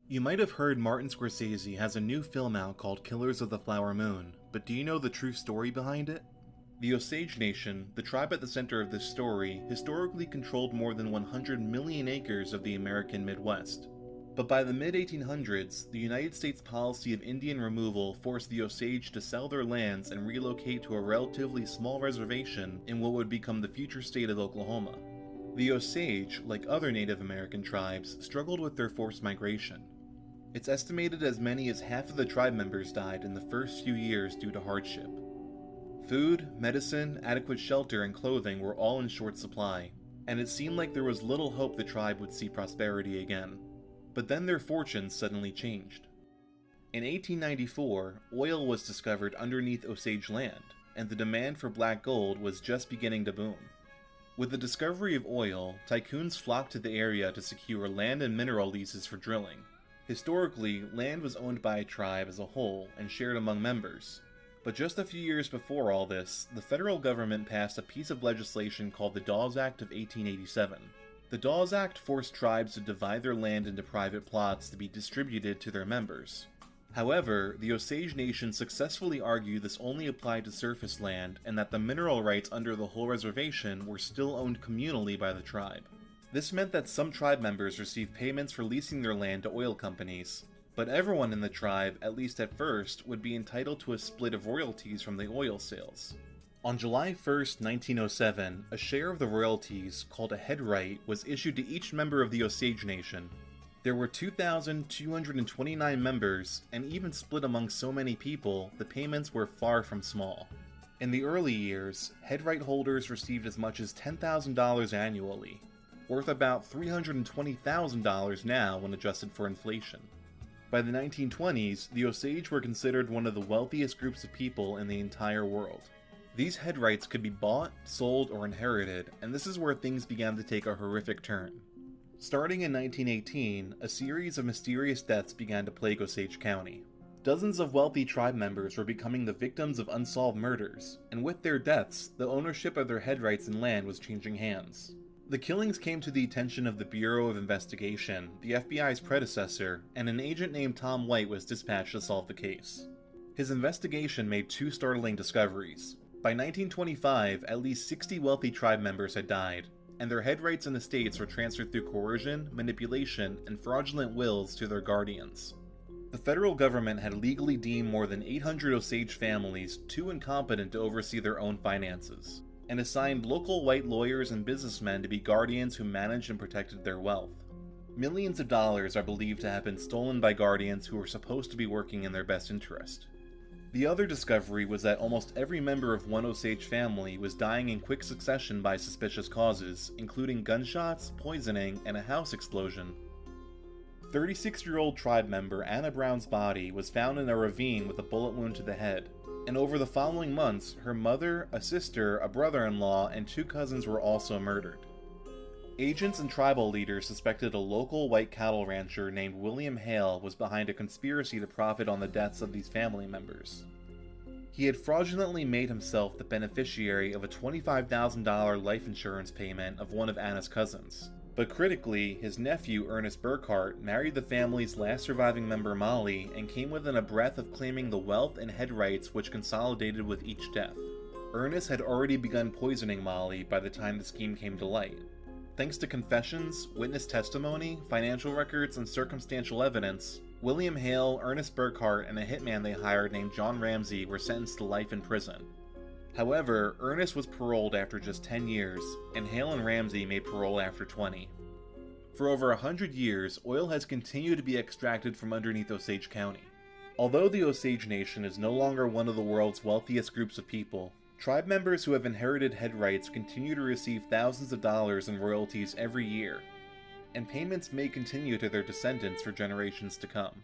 You might have heard Martin Scorsese has a new film out called Killers of the Flower Moon, but do you know the true story behind it? The Osage Nation, the tribe at the center of this story, historically controlled more than 100 million acres of the American Midwest. But by the mid-1800s, the United States policy of Indian removal forced the Osage to sell their lands and relocate to a relatively small reservation in what would become the future state of Oklahoma. The Osage, like other Native American tribes, struggled with their forced migration. It's estimated as many as half of the tribe members died in the first few years due to hardship. Food, medicine, adequate shelter, and clothing were all in short supply, and it seemed like there was little hope the tribe would see prosperity again. But then their fortunes suddenly changed. In 1894, oil was discovered underneath Osage land, and the demand for black gold was just beginning to boom. With the discovery of oil, tycoons flocked to the area to secure land and mineral leases for drilling. Historically, land was owned by a tribe as a whole and shared among members. But just a few years before all this, the federal government passed a piece of legislation called the Dawes Act of 1887. The Dawes Act forced tribes to divide their land into private plots to be distributed to their members. However, the Osage Nation successfully argued this only applied to surface land and that the mineral rights under the whole reservation were still owned communally by the tribe. This meant that some tribe members received payments for leasing their land to oil companies, but everyone in the tribe, at least at first, would be entitled to a split of royalties from the oil sales. On July 1st, 1907, a share of the royalties, called a head right, was issued to each member of the Osage Nation. There were 2,229 members, and even split among so many people, the payments were far from small. In the early years, head right holders received as much as $10,000 annually, worth about $320,000 now when adjusted for inflation. By the 1920s, the Osage were considered one of the wealthiest groups of people in the entire world. These head rights could be bought, sold, or inherited, and this is where things began to take a horrific turn. Starting in 1918, a series of mysterious deaths began to plague Osage County. Dozens of wealthy tribe members were becoming the victims of unsolved murders, and with their deaths, the ownership of their head rights and land was changing hands. The killings came to the attention of the Bureau of Investigation, the FBI's predecessor, and an agent named Tom White was dispatched to solve the case. His investigation made two startling discoveries. By 1925, at least 60 wealthy tribe members had died, and their head rights and estates were transferred through coercion, manipulation, and fraudulent wills to their guardians. The federal government had legally deemed more than 800 Osage families too incompetent to oversee their own finances, and assigned local white lawyers and businessmen to be guardians who managed and protected their wealth. Millions of dollars are believed to have been stolen by guardians who were supposed to be working in their best interest. The other discovery was that almost every member of one Osage family was dying in quick succession by suspicious causes, including gunshots, poisoning, and a house explosion. 36-year-old tribe member Anna Brown's body was found in a ravine with a bullet wound to the head, and over the following months, her mother, a sister, a brother-in-law, and two cousins were also murdered. Agents and tribal leaders suspected a local white cattle rancher named William Hale was behind a conspiracy to profit on the deaths of these family members. He had fraudulently made himself the beneficiary of a $25,000 life insurance payment of one of Anna's cousins. But critically, his nephew Ernest Burkhart married the family's last surviving member Molly and came within a breath of claiming the wealth and head rights which consolidated with each death. Ernest had already begun poisoning Molly by the time the scheme came to light. Thanks to confessions, witness testimony, financial records, and circumstantial evidence, William Hale, Ernest Burkhart, and a hitman they hired named John Ramsey were sentenced to life in prison. However, Ernest was paroled after just 10 years, and Hale and Ramsey made parole after 20. For over 100 years, oil has continued to be extracted from underneath Osage County. Although the Osage Nation is no longer one of the world's wealthiest groups of people, tribe members who have inherited head rights continue to receive thousands of dollars in royalties every year, and payments may continue to their descendants for generations to come.